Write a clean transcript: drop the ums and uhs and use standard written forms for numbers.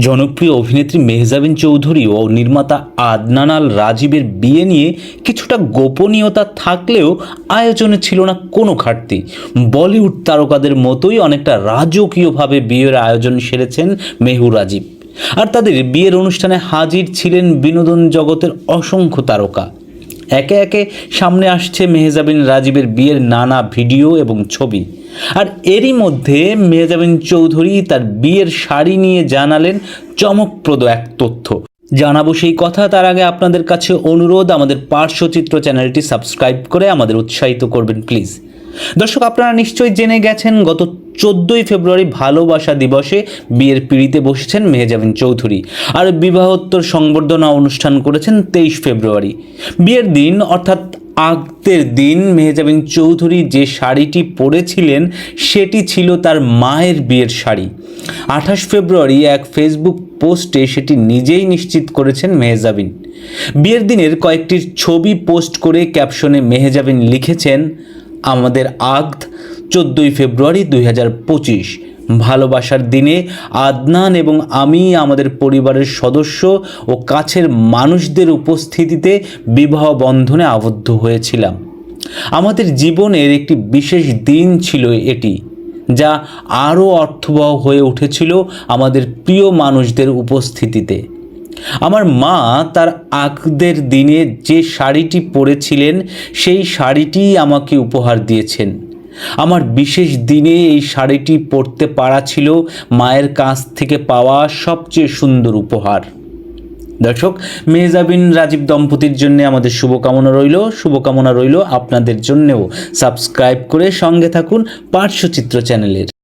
জনপ্রিয় অভিনেত্রী মেহজাবিন চৌধুরী ও নির্মাতা আদনান আল রাজীবের বিয়ে নিয়ে কিছুটা গোপনীয়তা থাকলেও আয়োজনে ছিল না কোনো ঘাটতি। বলিউড তারকাদের মতোই অনেকটা রাজকীয়ভাবে বিয়ের আয়োজন সেরেছেন মেহু রাজীব। আর তাদের বিয়ের অনুষ্ঠানে হাজির ছিলেন বিনোদন জগতের অসংখ্য তারকা। একে একে সামনে আসছে মেহজাবিন রাজীবের বিয়ের নানা ভিডিও এবং ছবি। আর এরই মধ্যে মেহজাবিন চৌধুরী তার বিয়ের শাড়ি নিয়ে জানালেন চমকপ্রদ এক তথ্য। জানাবো সেই কথা, তার আগে আপনাদের কাছে অনুরোধ, আমাদের পার্শ্বচিত্র চ্যানেলটি সাবস্ক্রাইব করে আমাদের উৎসাহিত করবেন প্লিজ। দর্শক, আপনারা নিশ্চয়ই জেনে গেছেন গত 14ই ফেব্রুয়ারি ভালোবাসা দিবসে বিয়ের পিঁড়িতে বসেছেন মেহজাবিন চৌধুরী আর বিবাহোত্তর সংবর্ধনা অনুষ্ঠান করেছেন 23 ফেব্রুয়ারি। বিয়ের দিন অর্থাৎ আগদের দিন মেহজাবিন চৌধুরী যে শাড়িটি পরেছিলেন সেটি ছিল তার মায়ের বিয়ের শাড়ি। 28 ফেব্রুয়ারি এক ফেসবুক পোস্টে সেটি নিজেই নিশ্চিত করেছেন মেহজাবিন। বিয়ের দিনের কয়েকটি ছবি পোস্ট করে ক্যাপশনে মেহজাবিন লিখেছেন, আমাদের আগদ 14ই ফেব্রুয়ারি 2025, ভালোবাসার দিনে আদনান এবং আমি আমাদের পরিবারের সদস্য ও কাছের মানুষদের উপস্থিতিতে বিবাহ বন্ধনে আবদ্ধ হয়েছিলাম। আমাদের জীবনের একটি বিশেষ দিন ছিল এটি, যা আরও অর্থবহ হয়ে উঠেছিল আমাদের প্রিয় মানুষদের উপস্থিতিতে। আমার মা তার আগদের দিনে যে শাড়িটি পরেছিলেন সেই শাড়িটি আমাকে উপহার দিয়েছেন। আমার বিশেষ দিনে এই শাড়িটি পরতে পারা ছিল মায়ের কাছ থেকে পাওয়া সবচেয়ে সুন্দর উপহার। দর্শক, মেহজাবিন রাজীব দম্পতির জন্য আমাদের শুভকামনা রইল আপনাদের জন্যেও। সাবস্ক্রাইব করে সঙ্গে থাকুন পার্শ্বচিত্র চ্যানেলের।